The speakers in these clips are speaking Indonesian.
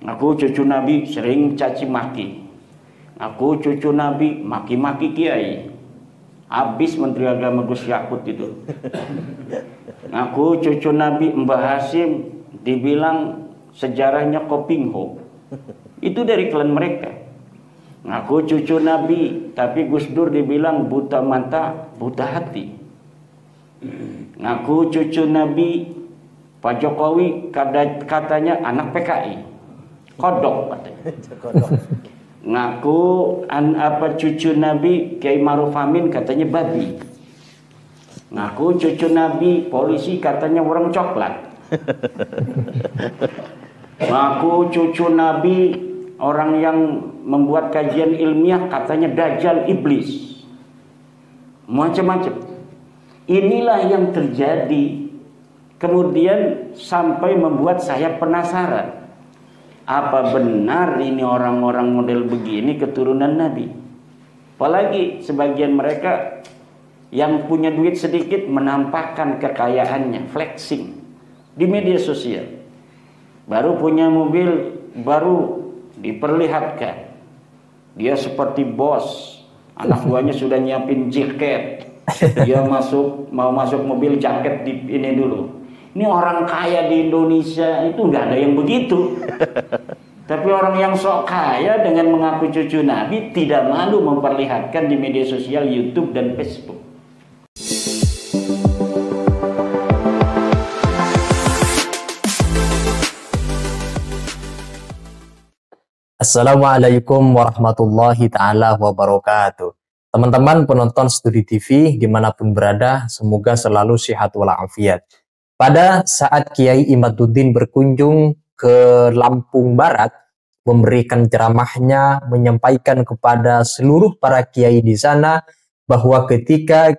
Aku cucu Nabi sering caci maki. Aku cucu Nabi maki-maki kiai. Habis Menteri Agama Gus Yakut itu. Aku cucu Nabi Mbah Hasim dibilang sejarahnya Kopingho. Itu dari klan mereka. Aku cucu Nabi, tapi Gus Dur dibilang buta mata, buta hati. Aku cucu Nabi, Pak Jokowi katanya anak PKI. Kodok katanya. Ngaku cucu Nabi Kiai Maruf Amin katanya babi. Ngaku cucu Nabi polisi katanya orang coklat. Ngaku cucu Nabi orang yang membuat kajian ilmiah katanya dajjal iblis. Macam-macam. Inilah yang terjadi. Kemudian sampai membuat saya penasaran. Apa benar ini orang-orang model begini keturunan Nabi? Apalagi sebagian mereka yang punya duit sedikit menampakkan kekayaannya, flexing di media sosial. Baru punya mobil, baru diperlihatkan. Dia seperti bos. Anak buahnya sudah nyiapin jaket. Dia mau masuk mobil jaket di ini dulu. Ini orang kaya di Indonesia itu nggak ada yang begitu. Tapi orang yang sok kaya dengan mengaku cucu Nabi tidak malu memperlihatkan di media sosial YouTube dan Facebook. Assalamualaikum warahmatullahi ta'ala wabarakatuh. Teman-teman penonton Studi TV dimanapun berada, semoga selalu sehat walafiat. Pada saat Kiai Imaduddin berkunjung ke Lampung Barat, memberikan ceramahnya, menyampaikan kepada seluruh para kiai di sana bahwa ketika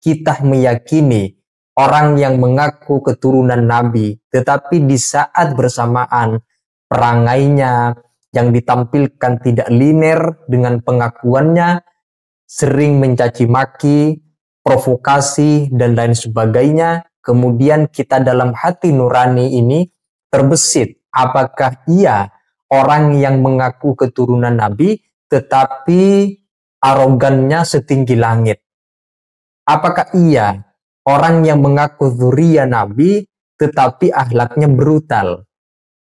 kita meyakini orang yang mengaku keturunan Nabi, tetapi di saat bersamaan perangainya yang ditampilkan tidak linear dengan pengakuannya, sering mencaci maki, provokasi, dan lain sebagainya, kemudian kita dalam hati nurani ini terbesit, apakah ia orang yang mengaku keturunan Nabi tetapi arogannya setinggi langit? Apakah ia orang yang mengaku dzurriyyah Nabi tetapi akhlaknya brutal?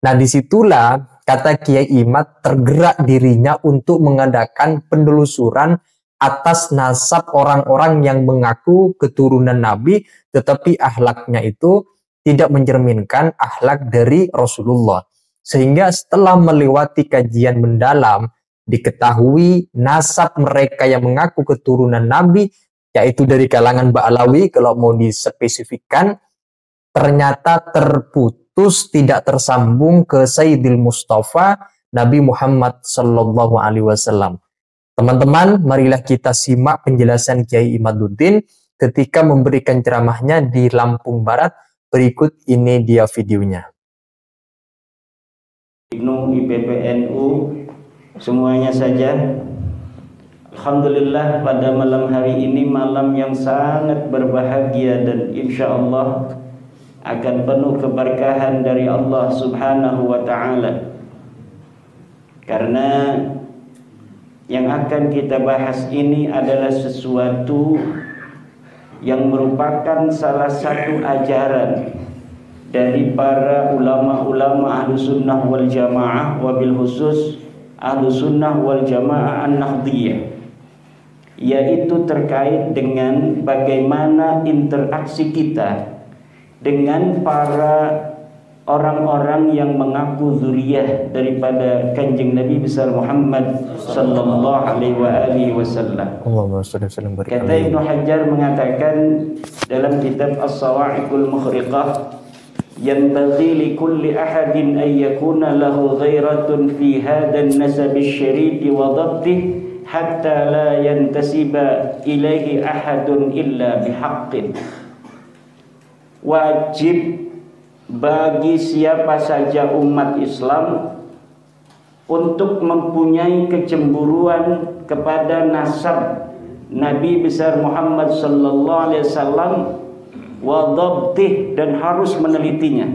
Nah, disitulah kata Kiai Imad tergerak dirinya untuk mengadakan penelusuran atas nasab orang-orang yang mengaku keturunan Nabi tetapi akhlaknya itu tidak mencerminkan akhlak dari Rasulullah. Sehingga setelah melewati kajian mendalam, diketahui nasab mereka yang mengaku keturunan Nabi, yaitu dari kalangan Ba'alawi, kalau mau dispesifikkan, ternyata terputus, tidak tersambung ke Sayyidil Mustafa, Nabi Muhammad Sallallahu Alaihi Wasallam. Teman-teman, marilah kita simak penjelasan Kiai Imaduddin ketika memberikan ceramahnya di Lampung Barat. Berikut ini dia videonya. Ibnu IPPNU semuanya saja. Alhamdulillah pada malam hari ini malam yang sangat berbahagia dan insya Allah akan penuh keberkahan dari Allah Subhanahu wa Ta'ala. Karena yang akan kita bahas ini adalah sesuatu yang merupakan salah satu ajaran dari para ulama-ulama ahlu sunnah wal jamaah, wabil khusus ahlu sunnah wal jamaah an-nahdiyah, yaitu terkait dengan bagaimana interaksi kita dengan para orang-orang yang mengaku dzurriyyah daripada kanjeng Nabi besar Muhammad sallallahu alaihi wasallam. Kata Ibnu Hajar mengatakan dalam kitab As-Sawa'iqul Mukhriqah, yanbaghi li kulli ahadin an yakuna lahu ghairatun fi hadha an-nasab asy-syarif wa dhabtih hatta la yantasiba ilaihi ahadun illa bihaqqin. Wajib bagi siapa saja umat Islam untuk mempunyai kecemburuan kepada nasab Nabi besar Muhammad sallallahu alaihi wasallam wa dhabtih, dan harus menelitinya.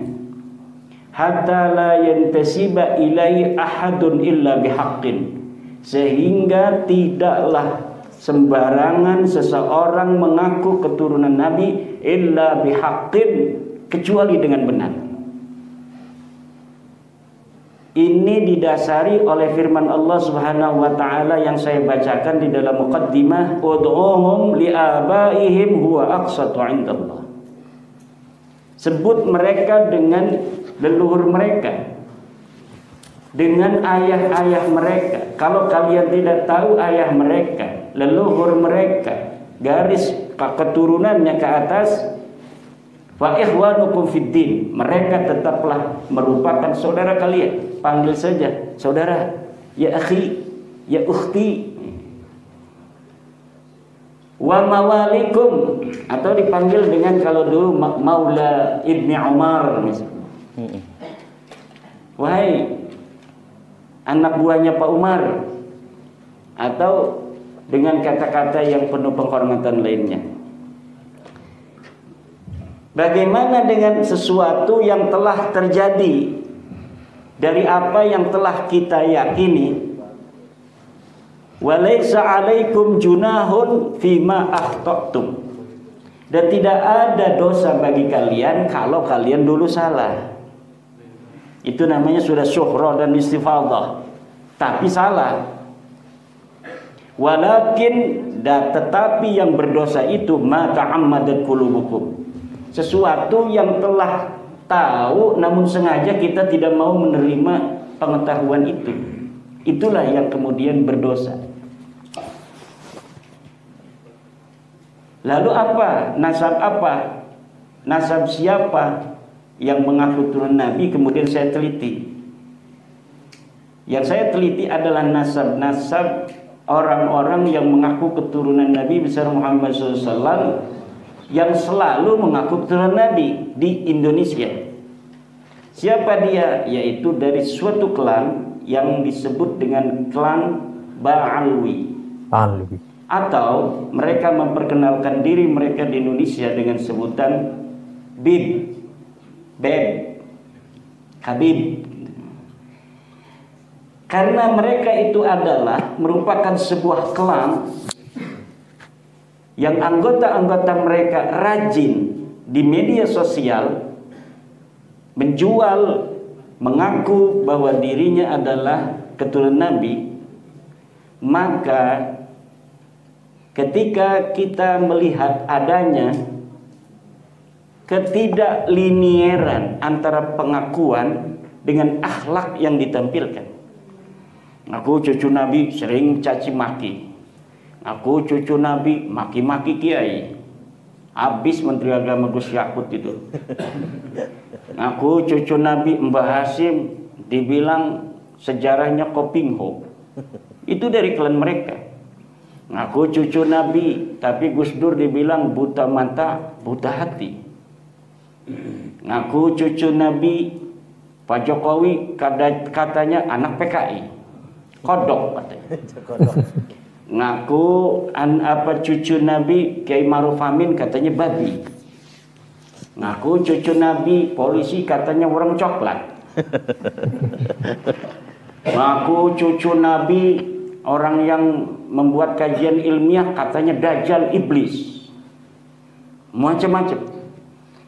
hatta la yantasiba ilai ahadun illa bihaqqin, sehingga tidaklah sembarangan seseorang mengaku keturunan Nabi illa bihaqqin, kecuali dengan benar. Ini didasari oleh firman Allah Subhanahu wa taala yang saya bacakan di dalam muqaddimah, ud'uhum li'abaihim huwa aqsatu 'indallah. Sebut mereka dengan leluhur mereka, dengan ayah-ayah mereka. Kalau kalian tidak tahu ayah mereka, leluhur mereka, garis keturunannya ke atas, fa ikhwanukum fid din, mereka tetaplah merupakan saudara kalian. Panggil saja saudara, ya akhi, ya ukhti. Wa mawalikum, atau dipanggil dengan, kalau dulu Maula Ibni Umar misalnya, wahai anak buahnya Pak Umar, atau dengan kata-kata yang penuh penghormatan lainnya. Bagaimana dengan sesuatu yang telah terjadi dari apa yang telah kita yakini? Walaysa 'alaikum junahun fima akhta'tum, dan tidak ada dosa bagi kalian kalau kalian dulu salah. Itu namanya sudah syuhrah dan istifadah, tapi salah. Walakin, tetapi yang berdosa itu ma ta'ammadat qulubukum, sesuatu yang telah tahu namun sengaja kita tidak mau menerima pengetahuan itu. Itulah yang kemudian berdosa. Lalu apa? Nasab siapa yang mengaku turun Nabi? Kemudian saya teliti. Yang saya teliti adalah nasab orang-orang yang mengaku keturunan Nabi besar Muhammad SAW, yang selalu mengaku keturunan Nabi di Indonesia. Siapa dia? Yaitu dari suatu klan yang disebut dengan klan Ba'alwi. Atau mereka memperkenalkan diri mereka di Indonesia dengan sebutan Beb, Habib. Karena mereka itu adalah merupakan sebuah klan yang anggota-anggota mereka rajin di media sosial menjual, mengaku bahwa dirinya adalah keturunan Nabi. Maka ketika kita melihat adanya ketidaklinieran antara pengakuan dengan akhlak yang ditampilkan. Aku cucu Nabi sering caci maki. Aku cucu Nabi maki-maki kiai. Habis Menteri Agama Gus Yakut itu. Aku cucu Nabi Mbah Hasim dibilang sejarahnya Kopingho. Itu dari klan mereka. Aku cucu Nabi, tapi Gus Dur dibilang buta mata, buta hati. Ngaku cucu Nabi, Pak Jokowi katanya anak PKI, kodok katanya. Ngaku cucu Nabi Kiai Maruf Amin katanya babi. Ngaku cucu Nabi polisi katanya orang coklat. Ngaku cucu Nabi orang yang membuat kajian ilmiah katanya dajjal iblis. Macam-macam.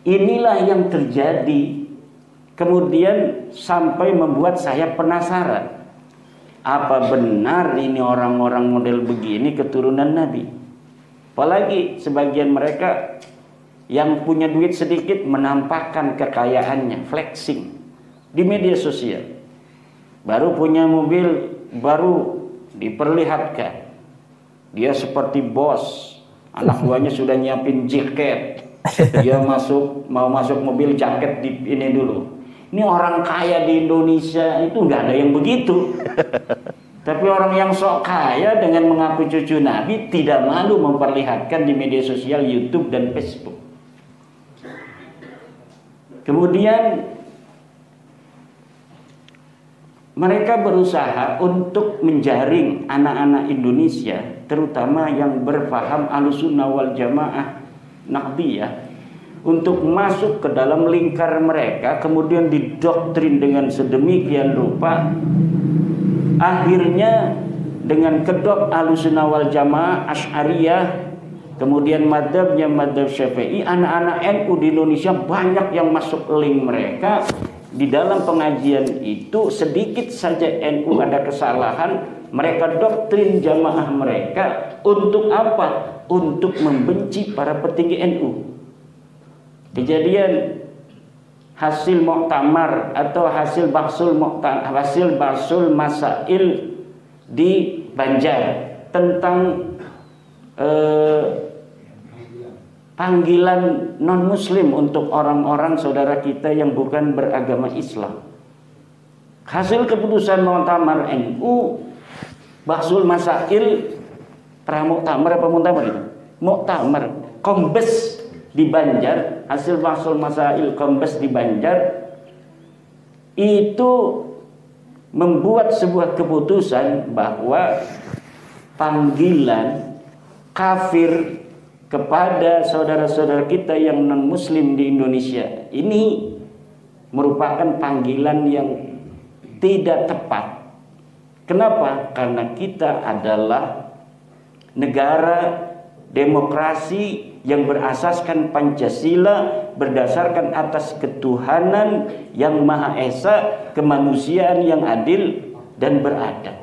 Inilah yang terjadi. Kemudian sampai membuat saya penasaran. Apa benar ini orang-orang model begini keturunan Nabi? Apalagi sebagian mereka yang punya duit sedikit menampakkan kekayaannya, flexing di media sosial. Baru punya mobil baru diperlihatkan. Dia seperti bos. Anak buahnya sudah nyiapin jaket. Dia mau masuk mobil, jaket di ini dulu. Ini orang kaya di Indonesia itu nggak ada yang begitu. Tapi orang yang sok kaya dengan mengaku cucu Nabi tidak malu memperlihatkan di media sosial YouTube dan Facebook. Kemudian mereka berusaha untuk menjaring anak-anak Indonesia, terutama yang berpaham Ahlussunnah wal Jamaah Naqdiyah, untuk masuk ke dalam lingkar mereka, kemudian didoktrin dengan sedemikian rupa, akhirnya dengan kedok Ahlussunnah wal Jamaah, Asy'ariyah, kemudian madzhabnya madzhab Syafi'i, anak-anak NU di Indonesia banyak yang masuk link mereka. Di dalam pengajian itu sedikit saja NU ada kesalahan, mereka doktrin jamaah mereka untuk apa? Untuk membenci para petinggi NU. Kejadian hasil muktamar atau hasil basul masail di Banjar tentang panggilan non-muslim untuk orang-orang saudara kita yang bukan beragama Islam. Hasil keputusan muktamar NU, basul masail, pramuktamar apa muktamar itu? Muktamar Kombes di Banjar, hasil basul masail Kombes di Banjar itu membuat sebuah keputusan bahwa panggilan kafir kepada saudara-saudara kita yang non-muslim di Indonesia ini merupakan panggilan yang tidak tepat. Kenapa? Karena kita adalah negara demokrasi yang berasaskan Pancasila, berdasarkan atas ketuhanan yang Maha Esa, kemanusiaan yang adil dan beradab.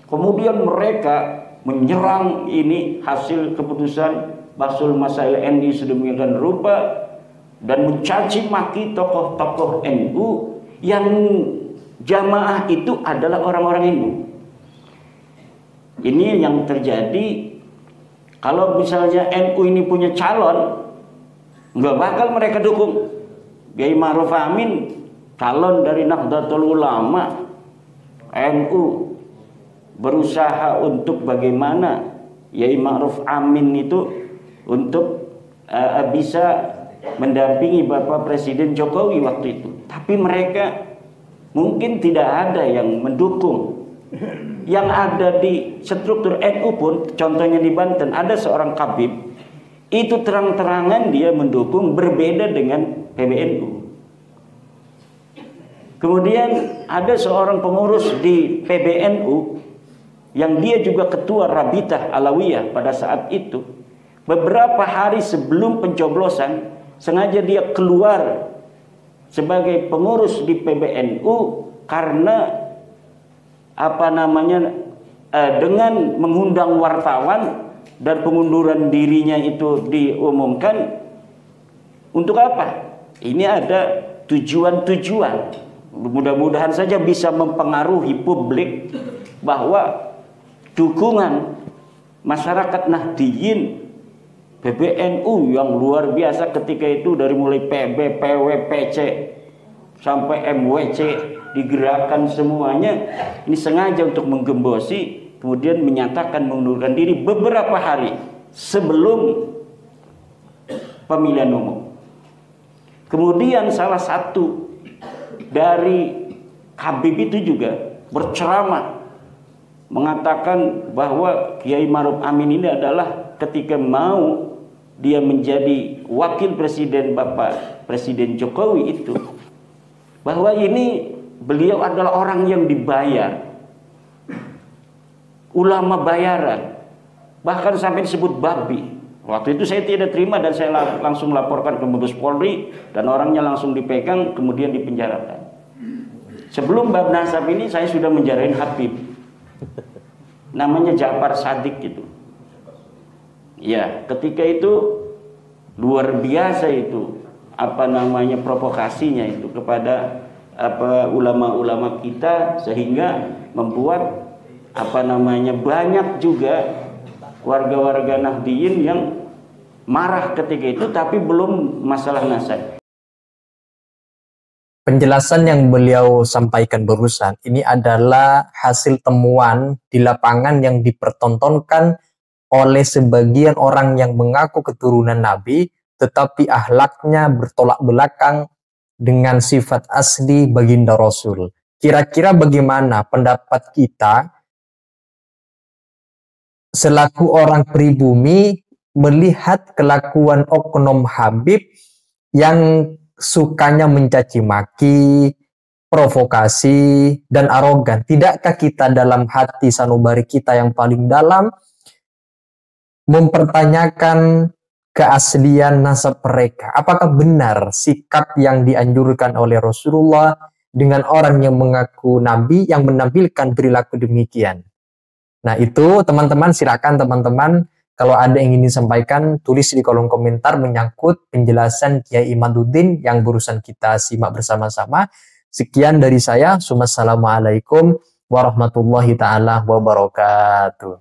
Kemudian mereka menyerang ini hasil keputusan Basul Masail NU sedemikian rupa dan mencaci maki tokoh-tokoh NU yang jamaah itu adalah orang-orang NU. Ini yang terjadi. Kalau misalnya NU ini punya calon, nggak bakal mereka dukung. Kiai Ma'ruf Amin calon dari Nahdlatul Ulama, NU berusaha untuk bagaimana Kiai Ma'ruf Amin itu untuk bisa mendampingi Bapak Presiden Jokowi waktu itu. Tapi mereka mungkin tidak ada yang mendukung. Yang ada di struktur NU pun, contohnya di Banten, ada seorang Kabib, itu terang-terangan dia mendukung, berbeda dengan PBNU. Kemudian ada seorang pengurus di PBNU yang dia juga ketua Rabitah Alawiyah pada saat itu. Beberapa hari sebelum pencoblosan sengaja dia keluar sebagai pengurus di PBNU karena dengan mengundang wartawan dan pengunduran dirinya itu diumumkan. Untuk apa? Ini ada tujuan-tujuan. Mudah-mudahan saja bisa mempengaruhi publik bahwa dukungan masyarakat Nahdliyin PBNU yang luar biasa ketika itu, dari mulai PB, PW, PC sampai MWC digerakkan semuanya, ini sengaja untuk menggembosi, kemudian menyatakan mengundurkan diri beberapa hari sebelum pemilihan umum. Kemudian salah satu dari Habib itu juga berceramah mengatakan bahwa Kiai Ma'ruf Amin ini adalah ketika mau dia menjadi wakil presiden Bapak Presiden Jokowi itu, bahwa ini beliau adalah orang yang dibayar, ulama bayaran, bahkan sampai disebut babi. Waktu itu saya tidak terima dan saya langsung laporkan ke Mabes Polri dan orangnya langsung dipegang kemudian dipenjarakan. Sebelum bab nasab ini saya sudah menjarain Habib, namanya Ja'far Shadiq gitu. Ya, ketika itu luar biasa itu provokasinya itu kepada ulama-ulama kita, sehingga membuat banyak juga warga-warga Nahdliyin yang marah ketika itu, tapi belum masalah nasab. Penjelasan yang beliau sampaikan barusan ini adalah hasil temuan di lapangan yang dipertontonkan oleh sebagian orang yang mengaku keturunan Nabi, tetapi akhlaknya bertolak belakang dengan sifat asli baginda Rasul. Kira-kira bagaimana pendapat kita selaku orang pribumi melihat kelakuan oknum Habib yang sukanya mencaci maki, provokasi, dan arogan? Tidakkah kita dalam hati sanubari kita yang paling dalam mempertanyakan keaslian nasab mereka? Apakah benar sikap yang dianjurkan oleh Rasulullah dengan orang yang mengaku nabi yang menampilkan perilaku demikian? Nah, itu teman-teman, silakan teman-teman kalau ada yang ingin disampaikan, tulis di kolom komentar menyangkut penjelasan Kiai Imaduddin yang barusan kita simak bersama-sama. Sekian dari saya. Wassalamualaikum warahmatullahi taala wabarakatuh.